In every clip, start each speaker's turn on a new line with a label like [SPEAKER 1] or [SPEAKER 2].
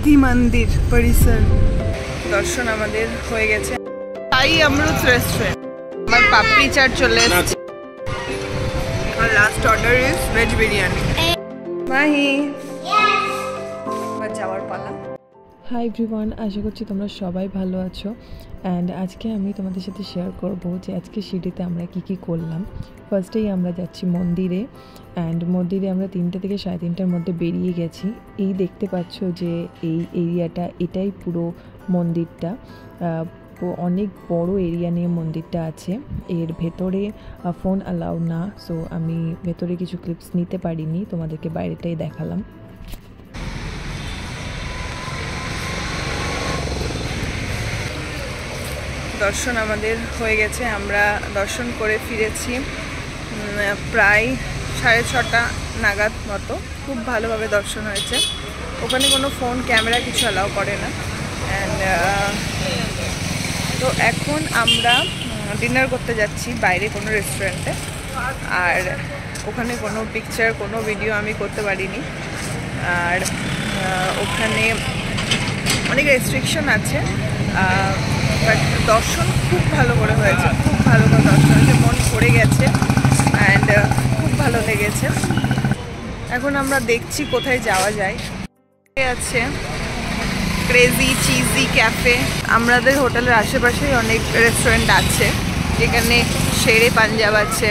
[SPEAKER 1] শান্তি মন্দির পরিসর দর্শন আমাদের হয়ে গেছে। সাই অমৃত রেস্টুরেন্ট, আমার পাপড়ি চাট চলে এসেছে। আর last order is veg biryani. Mahi যাওয়ার পালা।
[SPEAKER 2] হাই এভরিওয়ান, আশা করছি তোমরা সবাই ভালো আছো। অ্যান্ড আজকে আমি তোমাদের সাথে শেয়ার করব যে আজকে সিঁড়িতে আমরা কি করলাম। ফার্স্টেই আমরা যাচ্ছি মন্দিরে, অ্যান্ড মন্দিরে আমরা 3টে থেকে 3:30টার মধ্যে বেরিয়ে গেছি। এই দেখতে পাচ্ছ যে এই এরিয়াটা, এটাই পুরো মন্দিরটা। অনেক বড় এরিয়া নিয়ে মন্দিরটা আছে। এর ভেতরে ফোন অ্যালাউ না, সো আমি ভেতরে কিছু ক্লিপস নিতে পারিনি, তোমাদেরকে বাইরেটাই দেখালাম।
[SPEAKER 1] দর্শন আমাদের হয়ে গেছে, আমরা দর্শন করে ফিরেছি প্রায় 6:30 নাগাদ মতো। খুব ভালোভাবে দর্শন হয়েছে। ওখানে কোনো ফোন ক্যামেরা কিছু অ্যালাউ করে না। অ্যান্ড তো এখন আমরা ডিনার করতে যাচ্ছি বাইরে কোনো রেস্টুরেন্টে। আর ওখানে কোনো পিকচার, কোনো ভিডিও আমি করতে পারিনি। আর ওখানে অনেক রেস্ট্রিকশন আছে, বাট দর্শন খুব ভালো করে হয়েছে, খুব ভালো করে দর্শন হয়েছে, মন ভরে গেছে অ্যান্ড খুব ভালো লেগেছে। এখন আমরা দেখছি কোথায় যাওয়া যায়। আছে ক্রেজি চিজি ক্যাফে। আমাদের হোটেলের আশেপাশেই অনেক রেস্টুরেন্ট আছে, যেখানে শেরে পাঞ্জাব আছে,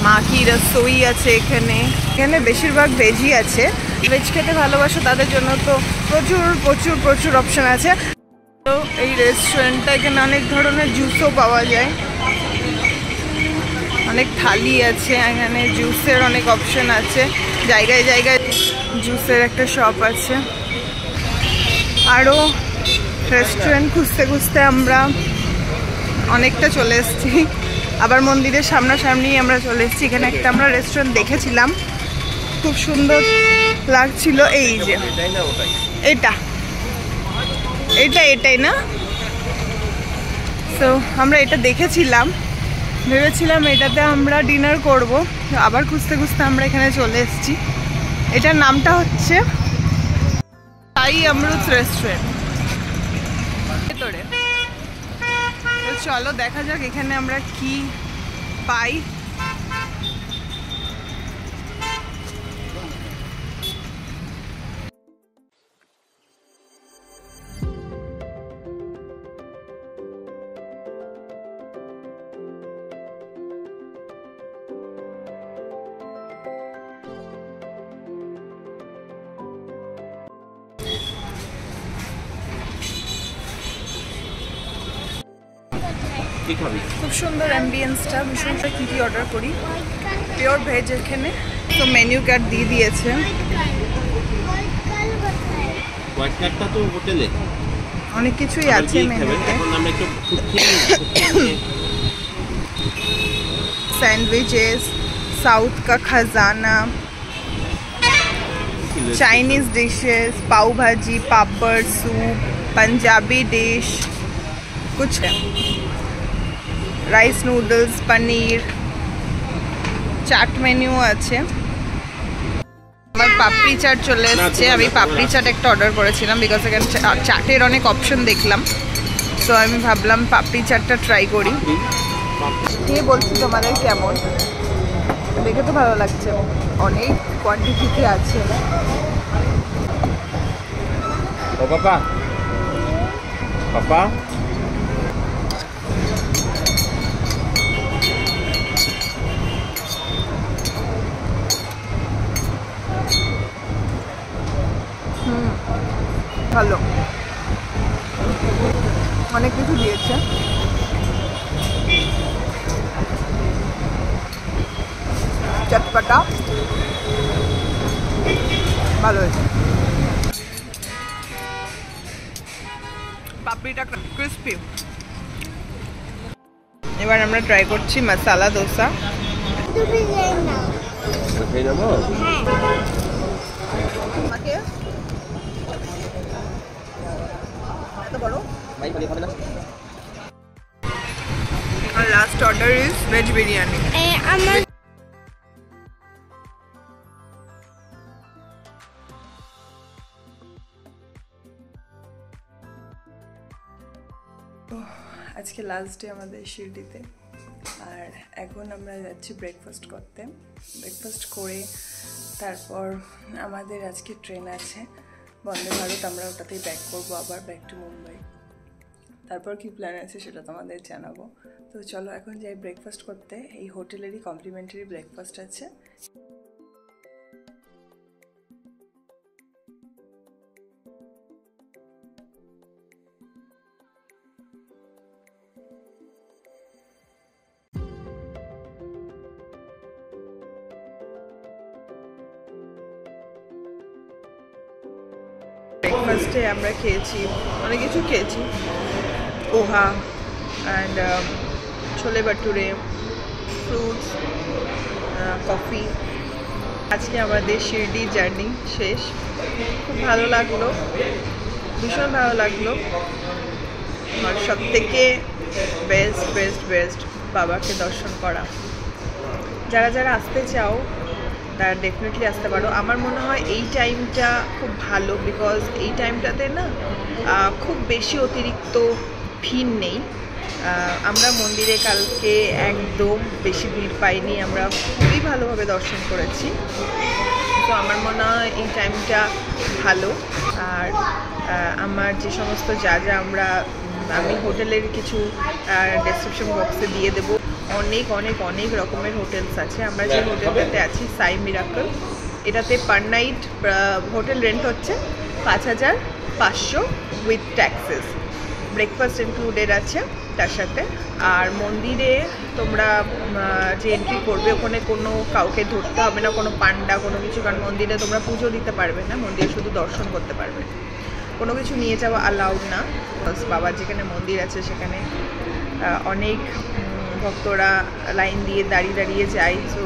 [SPEAKER 1] মাকি রসোই আছে। এখানে বেশিরভাগ ভেজই আছে। ভেজ খেতে ভালোবাসো তাদের জন্য তো প্রচুর প্রচুর প্রচুর অপশান আছে। তো এই রেস্টুরেন্টটা, এখানে অনেক ধরনের জুসও পাওয়া যায়, অনেক থালি আছে, এখানে জুসের অনেক অপশান আছে। জায়গায় জায়গায় জুসের একটা শপ আছে। আরও রেস্টুরেন্ট খুঁজতে খুঁজতে আমরা অনেকটা চলে এসেছি। আবার মন্দিরের সামনাসামনি আমরা চলে এসেছি। এখানে একটা আমরা রেস্টুরেন্ট দেখেছিলাম, খুব সুন্দর লাগছিল। এই যে এটাই না, তো আমরা এটা দেখেছিলাম, ভেবেছিলাম এটাতে আমরা ডিনার করব। আবার খুঁজতে খুঁজতে আমরা এখানে চলে এসেছি। এটার নামটা হচ্ছে সাই অমৃত রেস্টুরেন্ট। ভেতরে তো চলো দেখা যাক এখানে আমরা কি পাই। খুব সুন্দর অ্যাম্বিয়েন্সটা, ভীষণ। কী অর্ডার করি? পিওর ভেজ এখানে। তো মেনু কার্ড দিয়ে দিয়েছে। অনেক কিছুই আছে মেনুতে। স্যান্ডউইচেস, সাউথ কা খাজানা, চাইনিজ ডিশেস, पाव भाजी, पापड़, सूप, पंजाबी डिश, कुछ রাইস নুডলস, পনির, চাট মেনু আছে। আমার পাপড়ি চাট চলে এসেছে। আমি পাপড়ি চাট একটা অর্ডার করেছিলাম, বিকজ এখানে চাটের অনেক অপশন দেখলাম, তো আমি ভাবলাম পাপড়ি চাটটা ট্রাই করি। খেয়ে বলছি তোমাদের কেমন। দেখে তো ভালো লাগছে, অনেক কোয়ান্টিটিতে আছে।
[SPEAKER 3] ও পাপা পাপা
[SPEAKER 1] ভালো, অনেক কিছু দিয়েছে। চটপটা, ভালো হয়েছে। পাপড়িটা ক্রিস্পি। এবার আমরা ট্রাই করছি masala dosa. Last order is veg biryani. তো আজকে লাস্ট ডে আমাদের শিরডিতে, আর এখন আমরা যাচ্ছি ব্রেকফাস্ট করতে। ব্রেকফাস্ট করে তারপর আমাদের আজকে ট্রেন আছে বন্দে ভারত, আমরা ওটাতেই ব্যাক করবো আবার ব্যাক টু মুম্বাই। তারপর কি প্ল্যান আছে সেটা তোমাদের জানাবো। তো চলো এখন যাই ব্রেকফাস্ট করতে। এই হোটেলেরই কমপ্লিমেন্টারি ব্রেকফাস্ট আছে। ব্রেকফাস্টে আমরা খেয়েছি অনেক কিছু খেয়েছি, poha and chole bhature, fruits, coffee. আজকে আমাদের শিরডি জার্নি শেষ। খুব ভালো লাগলো, ভীষণ ভালো লাগলো। আর সব থেকে বেস্ট বেস্ট বেস্ট বাবাকে দর্শন করা। যারা যারা আসতে চাও তারা ডেফিনেটলি আসতে পারো। আমার মনে হয় এই টাইমটা খুব ভালো, বিকজ এই টাইমটাতে না খুব বেশি অতিরিক্ত ভিড় নেই। আমরা মন্দিরে কালকে একদম বেশি ভিড় পাইনি, আমরা খুবই ভালোভাবে দর্শন করেছি। তো আমার মনে হয় এই টাইমটা ভালো। আর আমার যে সমস্ত যা আমি হোটেলের কিছু ডেসক্রিপশন বক্সে দিয়ে দেবো। অনেক অনেক অনেক রকমের হোটেলস আছে। আমরা যে হোটেলটাতে আছি সাই মিরাকল, এটাতে পার নাইট হোটেল রেন্ট হচ্ছে 5,500 উইথ ট্যাক্সেস। ব্রেকফাস্ট ইনক্লুডেড আছে তার সাথে। আর মন্দিরে তোমরা যে এন্ট্রি করবে ওখানে কোনো কাউকে ধরতে হবে না, কোনো পান্ডা কোনো কিছু, কারণ মন্দিরে তোমরা পুজো দিতে পারবে না, মন্দিরে শুধু দর্শন করতে পারবে। কোনো কিছু নিয়ে যাওয়া অ্যালাউড না। বাবার যেখানে মন্দির আছে সেখানে অনেক ভক্তরা লাইন দিয়ে দাঁড়িয়ে যায়। সো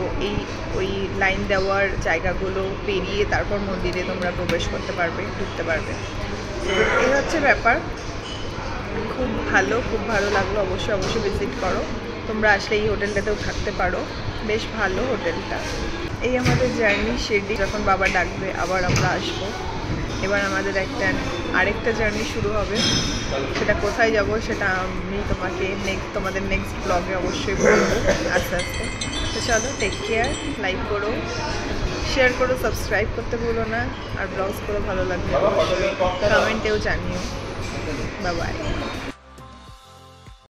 [SPEAKER 1] ওই লাইন দেওয়ার জায়গাগুলো পেরিয়ে তারপর মন্দিরে তোমরা প্রবেশ করতে পারবে, ঢুকতে পারবে। এই হচ্ছে ব্যাপার। খুব ভালো লাগলো। অবশ্যই ভিজিট করো। তোমরা আসলে এই হোটেলটাতেও থাকতে পারো, বেশ ভালো হোটেলটা। এই আমাদের জার্নি শিরডি। যখন বাবা ডাকবে আবার আমরা আসবো। এবার আমাদের আরেকটা জার্নি শুরু হবে। সেটা কোথায় যাব সেটা আমি তোমাদের নেক্সট ব্লগে অবশ্যই বলবো আস্তে আস্তে। তো চলো, টেক কেয়ার, লাইক করো, শেয়ার করো, সাবস্ক্রাইব করতে ভুলো না। আর ব্লগস করো ভালো লাগবে কমেন্টেও জানিও। Bye bye.